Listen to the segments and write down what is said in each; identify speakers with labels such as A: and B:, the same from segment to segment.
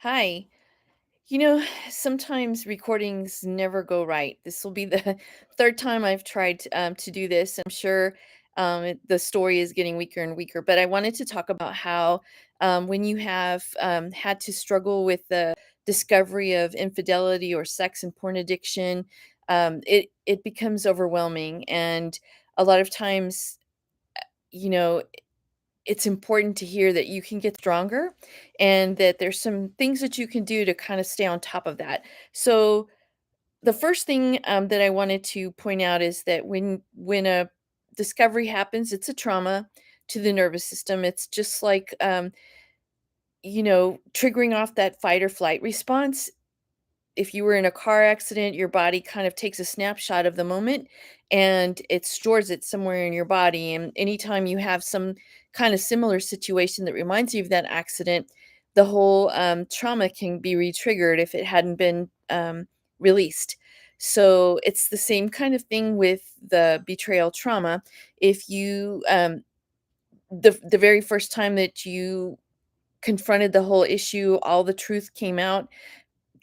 A: Hi. You know, sometimes recordings never go right. This will be the third time I've tried to do this. I'm sure the story is getting weaker and weaker, but I wanted to talk about how when you have had to struggle with the discovery of infidelity or sex and porn addiction, it becomes overwhelming, and a lot of times, you know, it's important to hear that you can get stronger and that there's some things that you can do to kind of stay on top of that. So the first thing that I wanted to point out is that when a discovery happens, it's a trauma to the nervous system. It's just like triggering off that fight or flight response. If you were in a car accident, your body kind of takes a snapshot of the moment and it stores it somewhere in your body. And anytime you have some kind of similar situation that reminds you of that accident, the whole trauma can be re-triggered if it hadn't been released. So it's the same kind of thing with the betrayal trauma. If you the very first time that you confronted the whole issue, all the truth came out,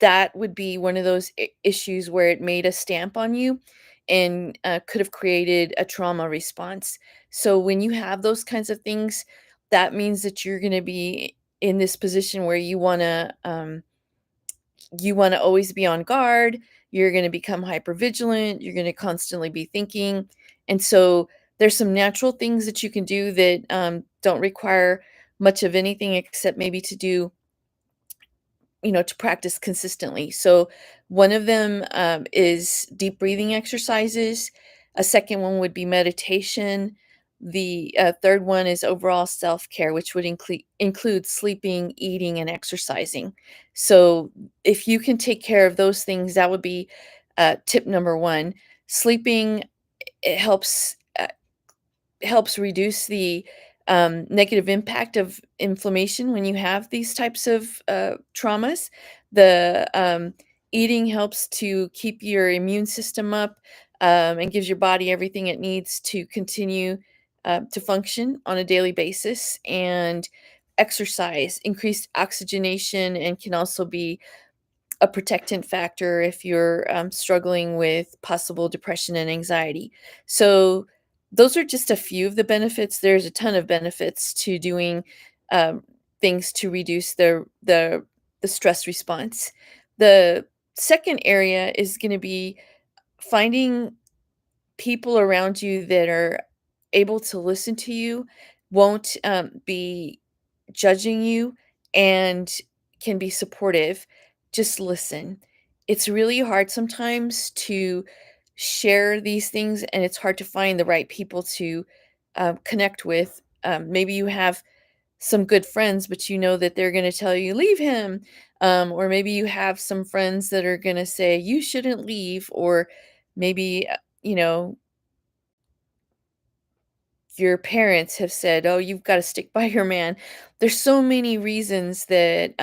A: that would be one of those issues where it made a stamp on you and could have created a trauma response. So when you have those kinds of things, that means that you're going to be in this position where you want to always be on guard. You're going to become hyper vigilant. You're going to constantly be thinking, and so there's some natural things that you can do that don't require much of anything except maybe to practice consistently. So one of them is deep breathing exercises. A second one would be meditation. The third one is overall self care, which would include sleeping, eating, and exercising. So if you can take care of those things, that would be tip number one. Sleeping, it helps reduce the negative impact of inflammation when you have these types of traumas. The eating helps to keep your immune system up and gives your body everything it needs to continue to function on a daily basis. And exercise, increased oxygenation, and can also be a protectant factor if you're struggling with possible depression and anxiety. So, those are just a few of the benefits. There's a ton of benefits to doing um, things to reduce the stress response. The second area is going to be finding people around you that are able to listen to you, won't be judging you, and can be supportive. Just listen. It's really hard sometimes to share these things, and it's hard to find the right people to connect with. Maybe you have some good friends, but you know that they're going to tell you, leave him. Or maybe you have some friends that are going to say, you shouldn't leave. Or maybe, your parents have said, "Oh, you've gotta stick by your man." There's so many reasons that,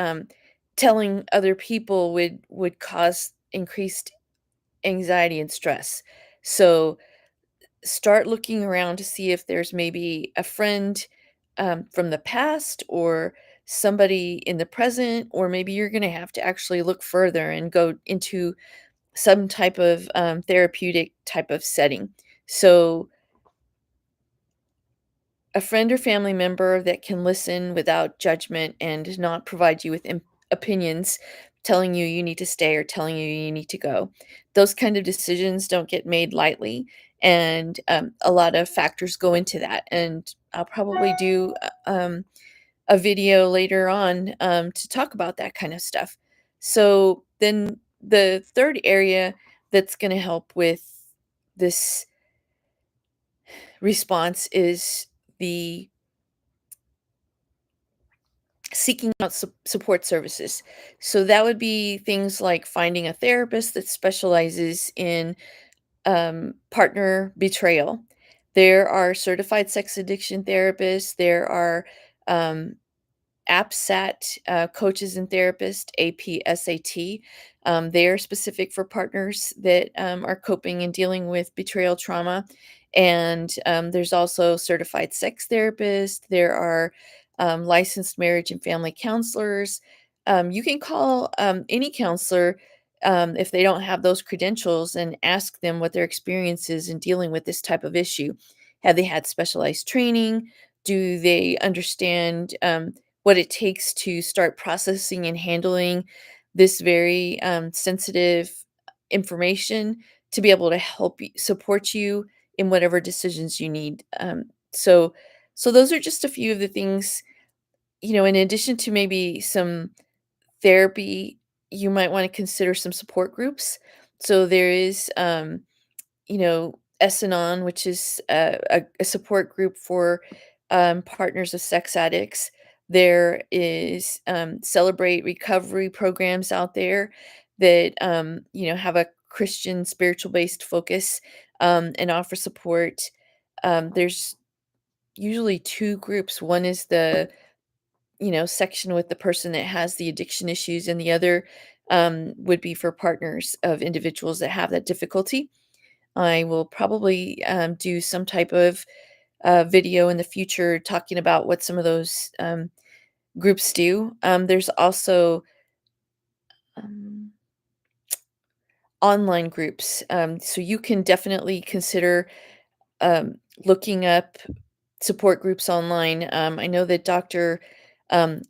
A: telling other people would cause increased anxiety and stress. So, start looking around to see if there's maybe a friend, from the past or somebody in the present, or maybe you're gonna have to actually look further and go into some type of, therapeutic type of setting. So a friend or family member that can listen without judgment and not provide you with opinions telling you you need to stay or telling you need to go. Those kind of decisions don't get made lightly, and a lot of factors go into that. And I'll probably do a video later on to talk about that kind of stuff. So then the third area that's going to help with this response is the seeking out support services. So that would be things like finding a therapist that specializes in partner betrayal. There are certified sex addiction therapists. There are um, APSAT coaches and therapists, APSAT. They are specific for partners that are coping and dealing with betrayal trauma. And there's also certified sex therapists. There are licensed marriage and family counselors. You can call any counselor if they don't have those credentials and ask them what their experience is in dealing with this type of issue. Have they had specialized training? Do they understand what it takes to start processing and handling this very sensitive information to be able to help support you in whatever decisions you need? So, so those are just a few of the things, in addition to maybe some therapy, you might wanna consider some support groups. So there is, S-Anon, which is a support group for, partners of sex addicts. There is, Celebrate recovery programs out there that, have a Christian spiritual-based focus, and offer support. There's usually 2 groups. One is the section with the person that has the addiction issues, and the other would be for partners of individuals that have that difficulty. I will probably do some type of video in the future talking about what some of those groups do. There's also um, online groups, so you can definitely consider um, looking up support groups online. I know that Dr.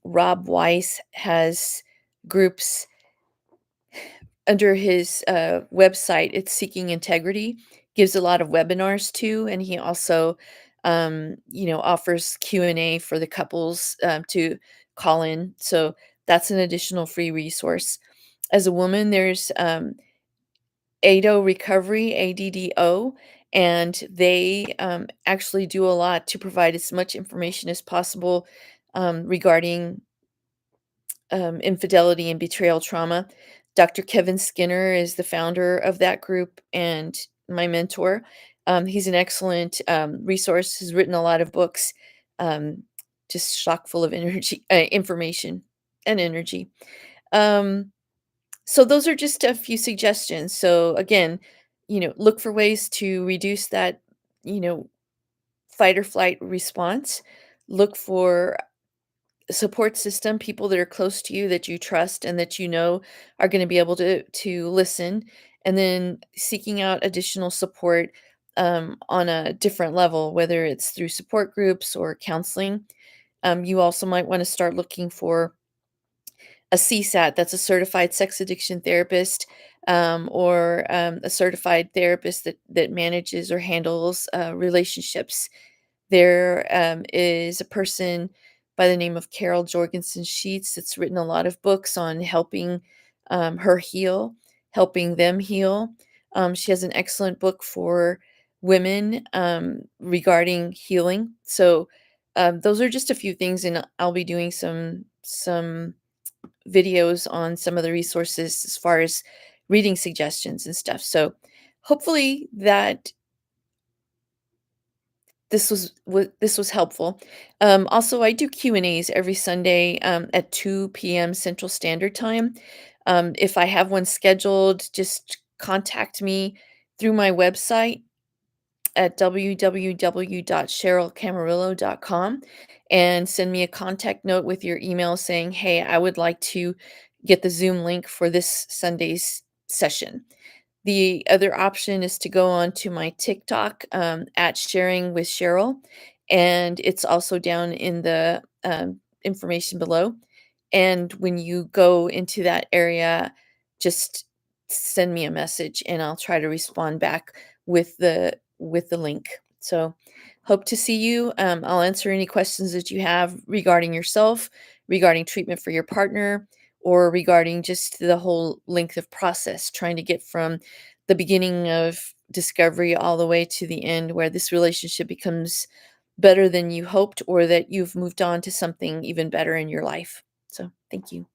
A: Rob Weiss has groups under his website. It's Seeking Integrity, gives a lot of webinars too, and he also, offers Q&A for the couples to call in. So that's an additional free resource. As a woman, there's ADO Recovery, ADDO, and they actually do a lot to provide as much information as possible regarding infidelity and betrayal trauma. Dr. Kevin Skinner is the founder of that group and my mentor. He's an excellent resource, has written a lot of books, um, just chock full of energy, information, and energy. Um, so those are just a few suggestions. So again, look for ways to reduce that, you know, fight or flight response. Look for a support system, people that are close to you that you trust and that are going to be able to listen, and then seeking out additional support on a different level, whether it's through support groups or counseling. You also might want to start looking for a CSAT, that's a certified sex addiction therapist, or a certified therapist that manages or handles relationships. There is a person by the name of Carol Jorgensen Sheets that's written a lot of books on helping her heal, helping them heal. She has an excellent book for women regarding healing. So those are just a few things, and I'll be doing some videos on some of the resources as far as reading suggestions and stuff. So hopefully that this was helpful. Also, I do Q&As every Sunday at 2 p.m. Central Standard Time. If I have one scheduled, just contact me through my website at www.cherylcamarillo.com and send me a contact note with your email saying, "Hey, I would like to get the Zoom link for this Sunday's session." The other option is to go on to my TikTok, at Sharing with Cheryl, and it's also down in the information below. And when you go into that area, just send me a message, and I'll try to respond back with the link. So, hope to see you. I'll answer any questions that you have regarding yourself, regarding treatment for your partner, or regarding just the whole length of process, trying to get from the beginning of discovery all the way to the end where this relationship becomes better than you hoped, or that you've moved on to something even better in your life. So, thank you.